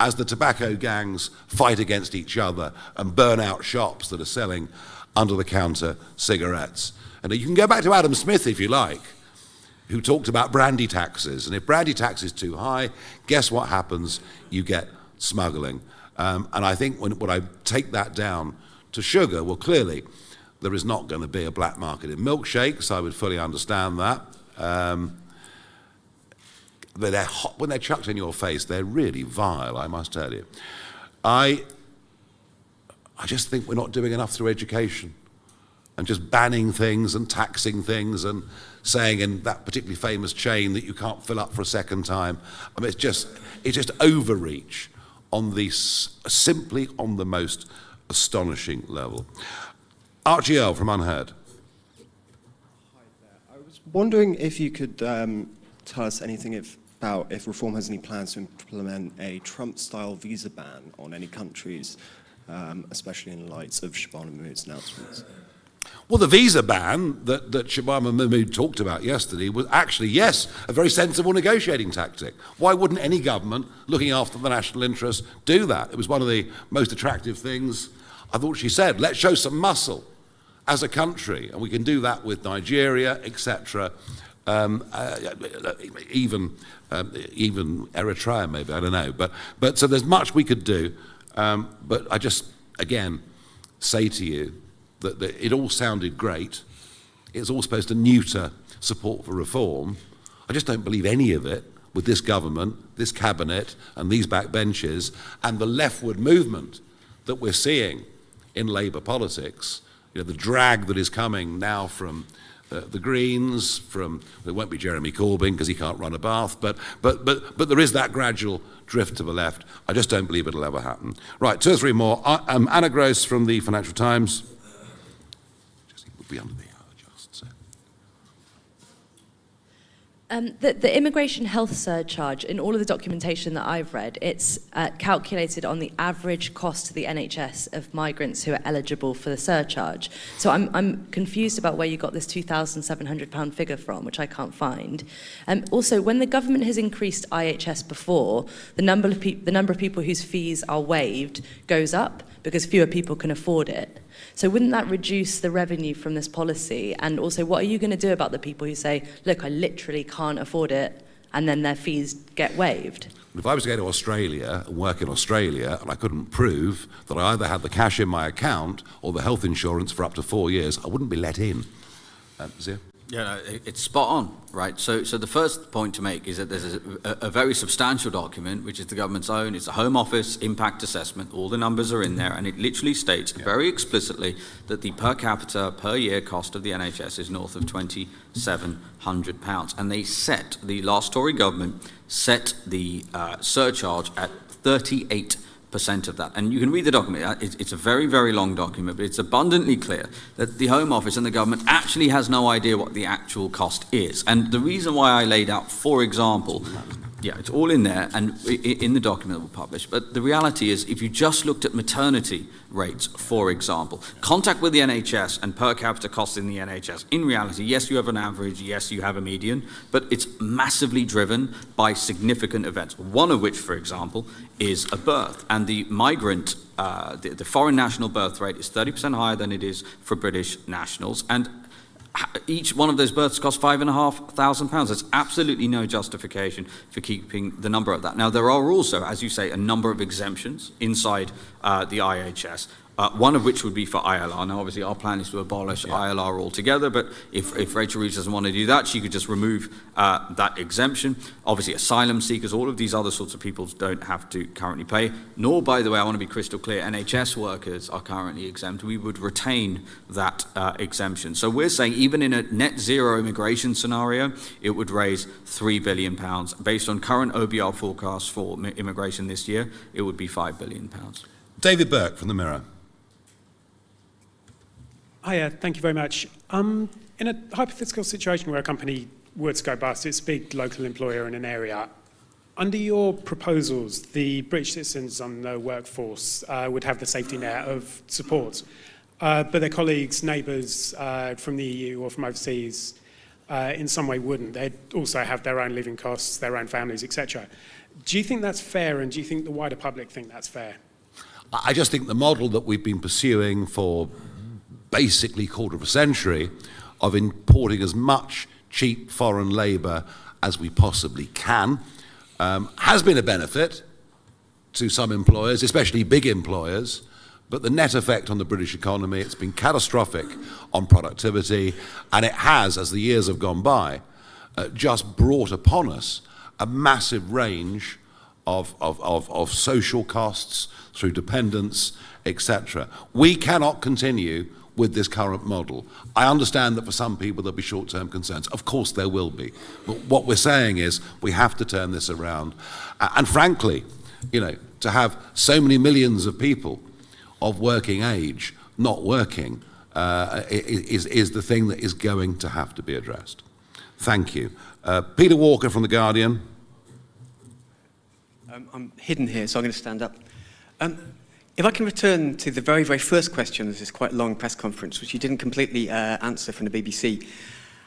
as the tobacco gangs fight against each other and burn out shops that are selling under-the-counter cigarettes. And you can go back to Adam Smith, if you like, who talked about brandy taxes. And if brandy tax is too high, guess what happens? You get smuggling. And I think when I take that down to sugar, well, clearly, there is not going to be a black market in milkshakes. I would fully understand that. But they're hot, when they're chucked in your face, they're really vile, I must tell you. I just think we're not doing enough through education. and just banning things and taxing things and saying in that particularly famous chain that you can't fill up for a second time. I mean, it's just overreach on simply on the most astonishing level. Archie Earle from Unheard. I was wondering if you could tell us anything about if Reform has any plans to implement a Trump-style visa ban on any countries, especially in light of Shabana Mahmood's announcements. Well, the visa ban that Shabana Mahmood talked about yesterday was actually, yes, a very sensible negotiating tactic. Why wouldn't any government looking after the national interest do that? It was one of the most attractive things I thought she said. Let's show some muscle as a country, and we can do that with Nigeria, etc. Even Eritrea, maybe, I don't know. But so there's much we could do. But I just, again, say to you that it all sounded great. It's all supposed to neuter support for reform. I just don't believe any of it with this government, this cabinet, and these backbenches, and the leftward movement that we're seeing in Labour politics. You know, the drag that is coming now from the Greens, there won't be Jeremy Corbyn because he can't run a bath, but there is that gradual drift to the left. I just don't believe it'll ever happen. Right, 2 or 3 more. Anna Gross from the Financial Times. Would be under the hour just so. The immigration health surcharge, in all of the documentation that I've read, it's calculated on the average cost to the NHS of migrants who are eligible for the surcharge. So I'm confused about where you got this £2,700 figure from, which I can't find. Also, when the government has increased IHS before, the number of people whose fees are waived goes up because fewer people can afford it. So wouldn't that reduce the revenue from this policy? And also, what are you going to do about the people who say, look, I literally can't afford it, and then their fees get waived? If I was to go to Australia and work in Australia and I couldn't prove that I either had the cash in my account or the health insurance for up to 4 years, I wouldn't be let in. Zia? Yeah, no, it's spot on, right? So the first point to make is that there's a very substantial document, which is the government's own. It's a Home Office impact assessment. All the numbers are in there, and it literally states very explicitly that the per capita, per year cost of the NHS is north of £2,700. And the last Tory government set the surcharge at 38% of that. And you can read the document. It's a very, very long document, but it's abundantly clear that the Home Office and the government actually has no idea what the actual cost is. And the reason why I laid out, for example, it's all in there and in the document that we'll publish. But the reality is, if you just looked at maternity rates, for example, contact with the NHS and per capita costs in the NHS, in reality, yes, you have an average, yes, you have a median, but it's massively driven by significant events, one of which, for example, is a birth. And the migrant, the foreign national birth rate is 30% higher than it is for British nationals. And each one of those births costs £5,500. There's absolutely no justification for keeping the number of that. Now, there are also, as you say, a number of exemptions inside the IHS. One of which would be for ILR. Now, obviously, our plan is to abolish ILR altogether, but if Rachel Reeves doesn't want to do that, she could just remove that exemption. Obviously, asylum seekers, all of these other sorts of people don't have to currently pay. Nor, by the way, I want to be crystal clear, NHS workers are currently exempt. We would retain that exemption. So we're saying even in a net zero immigration scenario, it would raise £3 billion. Based on current OBR forecasts for immigration this year, it would be £5 billion. David Burke from The Mirror. Hiya, thank you very much. In a hypothetical situation where a company were to go bust, it's a big local employer in an area. Under your proposals, the British citizens on the workforce would have the safety net of support, but their colleagues, neighbours from the EU or from overseas in some way wouldn't. They'd also have their own living costs, their own families, etc. Do you think that's fair, and do you think the wider public think that's fair? I just think the model that we've been pursuing for basically a quarter of a century of importing as much cheap foreign labour as we possibly can has been a benefit to some employers, especially big employers, but the net effect on the British economy, it's been catastrophic on productivity, and it has, as the years have gone by, just brought upon us a massive range of social costs through dependence, etc. We cannot continue with this current model. I understand that for some people there'll be short-term concerns. Of course there will be. But what we're saying is we have to turn this around. And frankly, you know, to have so many millions of people of working age not working is the thing that is going to have to be addressed. Thank you. Peter Walker from The Guardian. I'm hidden here, so I'm going to stand up. If I can return to the very, very first question of this quite long press conference, which you didn't completely answer from the BBC,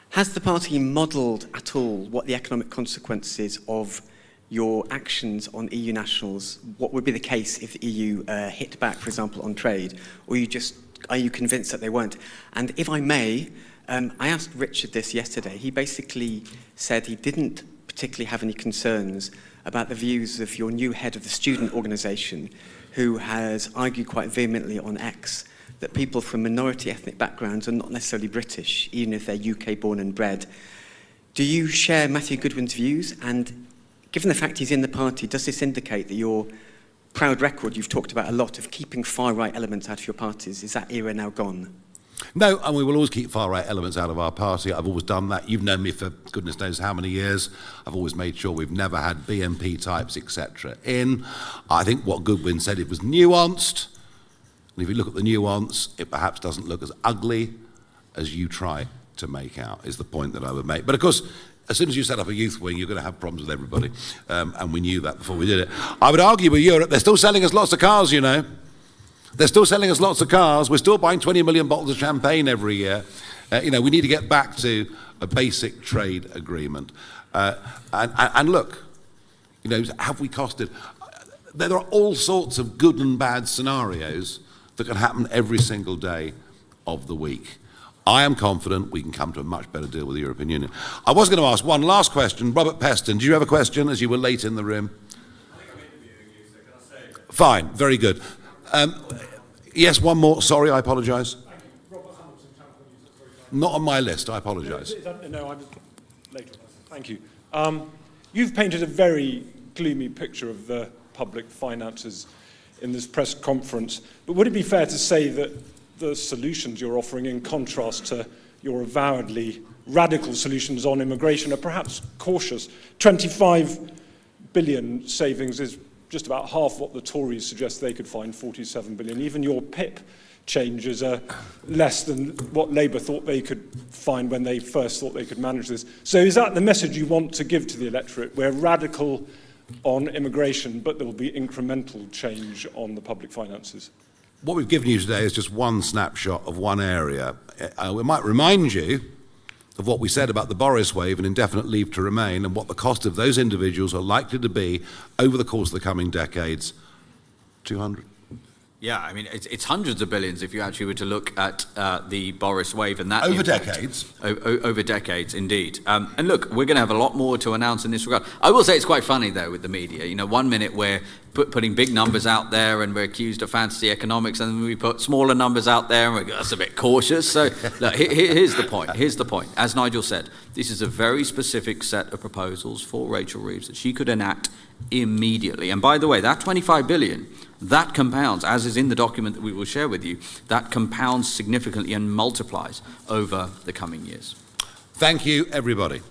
has the party modelled at all what the economic consequences of your actions on EU nationals, what would be the case if the EU hit back, for example, on trade, or are you convinced that they won't? And if I may, I asked Richard this yesterday. He basically said he didn't particularly have any concerns about the views of your new head of the student organisation, who has argued quite vehemently on X that people from minority ethnic backgrounds are not necessarily British, even if they're UK born and bred. Do you share Matthew Goodwin's views? And given the fact he's in the party, does this indicate that your proud record you've talked about a lot of keeping far-right elements out of your parties, is that era now gone? No, and we will always keep far-right elements out of our party. I've always done that. You've known me for goodness knows how many years. I've always made sure we've never had BNP types, etc. in. I think what Goodwin said, it was nuanced. And if you look at the nuance, it perhaps doesn't look as ugly as you try to make out, is the point that I would make. But of course, as soon as you set up a youth wing, you're going to have problems with everybody. And we knew that before we did it. I would argue with Europe, they're still selling us lots of cars, you know. They're still selling us lots of cars. We're still buying 20 million bottles of champagne every year. You know, we need to get back to a basic trade agreement. And look, you know, have we costed? There are all sorts of good and bad scenarios that can happen every single day of the week. I am confident we can come to a much better deal with the European Union. I was going to ask one last question. Robert Peston, do you have a question as you were late in the room? Fine, very good. Yes, one more. Sorry, I apologise. Not on my list, I apologise. No, I'm later. Thank you. You've painted a very gloomy picture of the public finances in this press conference, but would it be fair to say that the solutions you're offering, in contrast to your avowedly radical solutions on immigration, are perhaps cautious? 25 billion savings is just about half what the Tories suggest they could find, 47 billion. Even your PIP changes are less than what Labour thought they could find when they first thought they could manage this. So is that the message you want to give to the electorate? We're radical on immigration, but there will be incremental change on the public finances. What we've given you today is just one snapshot of one area. We might remind you of what we said about the Boris wave and indefinite leave to remain and what the cost of those individuals are likely to be over the course of the coming decades. 200. Yeah, I mean, it's hundreds of billions if you actually were to look at the Boris wave and that over impact. Decades. Over decades, indeed. And look, we're going to have a lot more to announce in this regard. I will say it's quite funny, though, with the media. You know, 1 minute we're putting big numbers out there and we're accused of fantasy economics, and then we put smaller numbers out there and we go, that's a bit cautious. So look, here's the point. Here's the point. As Nigel said, this is a very specific set of proposals for Rachel Reeves that she could enact immediately. And by the way, that 25 billion, that compounds, as is in the document that we will share with you, that compounds significantly and multiplies over the coming years. Thank you, everybody.